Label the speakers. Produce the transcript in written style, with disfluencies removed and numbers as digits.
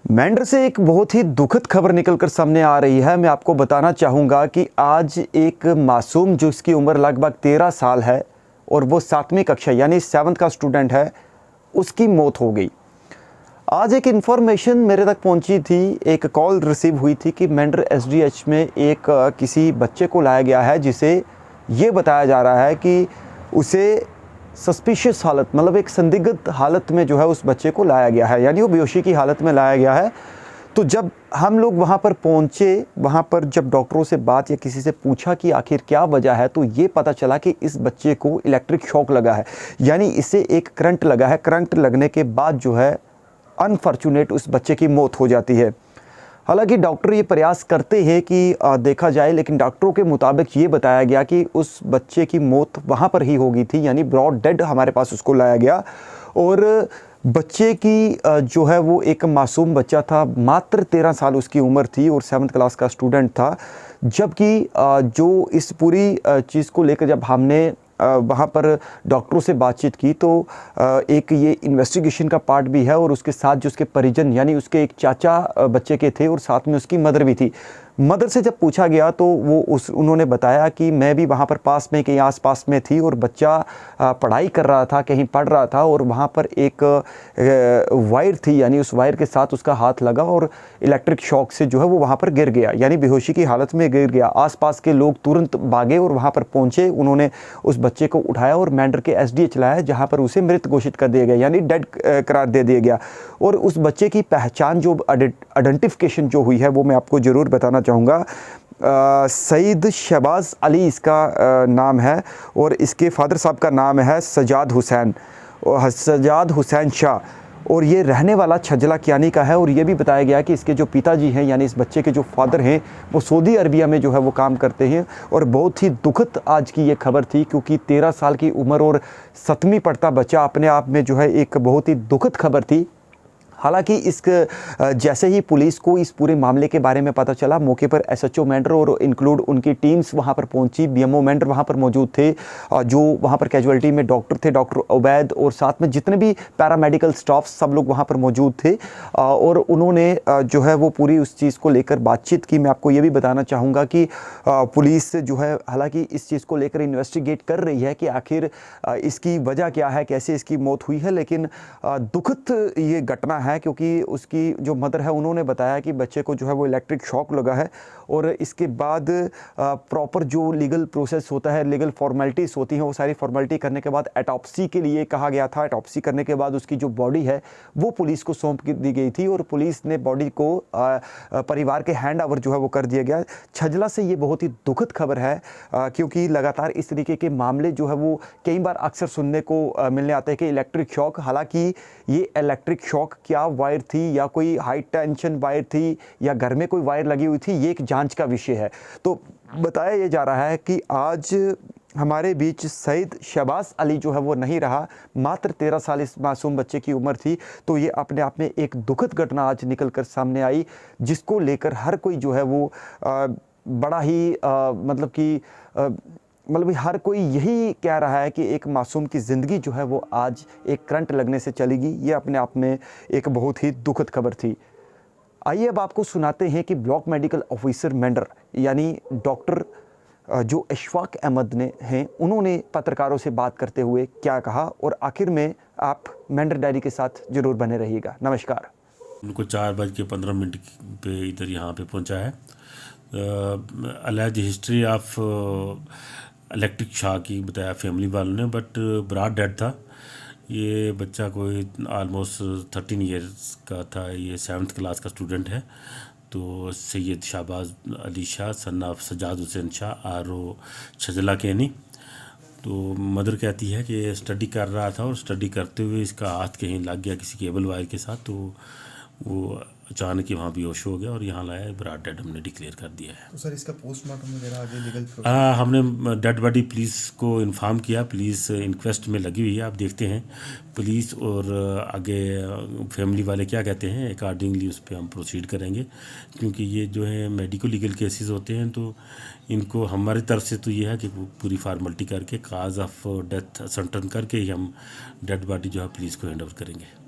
Speaker 1: मेंढर से एक बहुत ही दुखद खबर निकलकर सामने आ रही है। मैं आपको बताना चाहूँगा कि आज एक मासूम जिसकी उम्र लगभग 13 साल है और वो 7वीं कक्षा यानी 7th का स्टूडेंट है, उसकी मौत हो गई। आज एक इन्फॉर्मेशन मेरे तक पहुंची थी, एक कॉल रिसीव हुई थी कि मेंढर एसडीएच में एक किसी बच्चे को लाया गया है जिसे ये बताया जा रहा है कि उसे सस्पिशियस हालत मतलब एक संदिग्ध हालत में जो है उस बच्चे को लाया गया है, यानी वो बेहोशी की हालत में लाया गया है। तो जब हम लोग वहाँ पर पहुँचे, वहाँ पर जब डॉक्टरों से बात या किसी से पूछा कि आखिर क्या वजह है, तो ये पता चला कि इस बच्चे को इलेक्ट्रिक शॉक लगा है, यानी इसे एक करंट लगा है। करंट लगने के बाद जो है अनफॉर्चुनेट उस बच्चे की मौत हो जाती है। हालांकि डॉक्टर ये प्रयास करते हैं कि देखा जाए, लेकिन डॉक्टरों के मुताबिक ये बताया गया कि उस बच्चे की मौत वहाँ पर ही हो गई थी, यानी ब्रॉड डेड हमारे पास उसको लाया गया। और बच्चे की जो है वो एक मासूम बच्चा था, मात्र 13 साल उसकी उम्र थी और 7th क्लास का स्टूडेंट था। जबकि जो इस पूरी चीज़ को लेकर जब हमने वहाँ पर डॉक्टरों से बातचीत की तो एक ये इन्वेस्टिगेशन का पार्ट भी है और उसके साथ जो उसके परिजन यानी उसके एक चाचा बच्चे के थे और साथ में उसकी मदर भी थी। मदर से जब पूछा गया तो उन्होंने बताया कि मैं भी वहाँ पर पास में कहीं आसपास में थी और बच्चा पढ़ाई कर रहा था, कहीं पढ़ रहा था और वहाँ पर एक वायर थी, यानी उस वायर के साथ उसका हाथ लगा और इलेक्ट्रिक शॉक से जो है वो वहाँ पर गिर गया, यानी बेहोशी की हालत में गिर गया। आसपास के लोग तुरंत भागे और वहाँ पर पहुँचे, उन्होंने उस बच्चे को उठाया और मेंढर के एसडीएच लाया, जहाँ पर उसे मृत घोषित कर दिया गया, यानी डेड करार दे दिया गया। और उस बच्चे की पहचान जो आइडेंटिफिकेशन जो हुई है वो मैं आपको ज़रूर बताना चाहूँगा। सईद शहबाज अली इसका नाम है और इसके फादर साहब का नाम है सजाद हुसैन शाह, और ये रहने वाला छजला कियानी का है। और ये भी बताया गया कि इसके जो पिताजी हैं यानी इस बच्चे के जो फादर हैं वो सऊदी अरबिया में जो है वो काम करते हैं। और बहुत ही दुखद आज की ये खबर थी, क्योंकि 13 साल की उम्र और 7वीं पढ़ता बच्चा अपने आप में जो है एक बहुत ही दुखद खबर थी। हालांकि जैसे ही पुलिस को इस पूरे मामले के बारे में पता चला, मौके पर एसएचओ मेंढर और इंक्लूड उनकी टीम्स वहां पर पहुंची। बीएमओ मेंढर वहां पर मौजूद थे, जो वहां पर कैजुअलिटी में डॉक्टर थे, डॉक्टर उबैद, और साथ में जितने भी पैरामेडिकल स्टाफ सब लोग वहां पर मौजूद थे। और उन्होंने जो है वो पूरी उस चीज़ को लेकर बातचीत की। मैं आपको ये भी बताना चाहूँगा कि पुलिस जो है हालांकि इस चीज़ को लेकर इन्वेस्टिगेट कर रही है कि आखिर इसकी वजह क्या है, कैसे इसकी मौत हुई है। लेकिन दुखद ये घटना है क्योंकि उसकी जो मदर है उन्होंने बताया कि बच्चे को जो है वो इलेक्ट्रिक शॉक लगा है और इसके बाद प्रॉपर जो लीगल प्रोसेस होता है, लीगल फॉर्मेलिटीज़ होती हैं, वो सारी फॉर्मेलिटी करने के बाद ऑटोप्सी के लिए कहा गया था। ऑटोप्सी करने के बाद उसकी जो बॉडी है वो पुलिस को सौंप दी गई थी और पुलिस ने बॉडी को परिवार के हैंड ओवर जो है वो कर दिया गया। छजला से ये बहुत ही दुखद खबर है, क्योंकि लगातार इस तरीके के मामले जो है वो कई बार अक्सर सुनने को मिलने आते हैं कि इलेक्ट्रिक शॉक। हालांकि ये इलेक्ट्रिक शॉक क्या वायर थी या कोई हाई टेंशन वायर थी या घर में कोई वायर लगी हुई थी, ये एक जांच का विषय है। तो बताया ये जा रहा है कि आज हमारे बीच सईद शहबाज अली जो है वो नहीं रहा, मात्र 13 साल इस मासूम बच्चे की उम्र थी। तो ये अपने आप में एक दुखद घटना आज निकल कर सामने आई, जिसको लेकर हर कोई जो है वो बड़ा ही मतलब हर कोई यही कह रहा है कि एक मासूम की ज़िंदगी जो है वो आज एक करंट लगने से चलेगी। ये अपने आप में एक बहुत ही दुखद खबर थी। आइए अब आपको सुनाते हैं कि ब्लॉक मेडिकल ऑफिसर मेंढर यानी डॉक्टर जो इशफाक अहमद ने हैं, उन्होंने पत्रकारों से बात करते हुए क्या कहा, और आखिर में आप मेंढर डायरी के साथ ज़रूर बने रहिएगा। नमस्कार।
Speaker 2: उनको 4:15 पे इधर यहाँ पे पहुँचा है। अलग हिस्ट्री ऑफ इलेक्ट्रिक शॉक की बताया फैमिली वालों ने, बट ब्रॉड डेड था। ये बच्चा कोई ऑलमोस्ट 13 ईयर्स का था। ये 7th क्लास का स्टूडेंट है। तो Syed Shahbaz Ali Shah son of Sajjad Hussain Shah RO. Chhajla कैनी। तो मदर कहती है कि स्टडी कर रहा था और स्टडी करते हुए इसका हाथ कहीं लग गया किसी केबल वायर के साथ, तो वो अचानक ही वहाँ बेहोश हो गया और यहाँ लाया, ब्रॉड डेड हमने डिक्लेयर कर दिया है।
Speaker 3: तो सर इसका पोस्टमार्टम वगैरह आगे लीगल
Speaker 2: हमने डेड बॉडी पुलिस को इन्फॉर्म किया। पुलिस इंक्वेस्ट में लगी हुई है। आप देखते हैं पुलिस और आगे फैमिली वाले क्या कहते हैं, अकॉर्डिंगली उस पर हम प्रोसीड करेंगे। क्योंकि ये जो है मेडिको लीगल केसेस होते हैं, तो इनको हमारी तरफ से तो ये है कि पूरी फार्मेलिटी करके काज ऑफ डेथ सर्टन करके ही हम डेड बॉडी जो है पुलिस को हैंड ओवर करेंगे।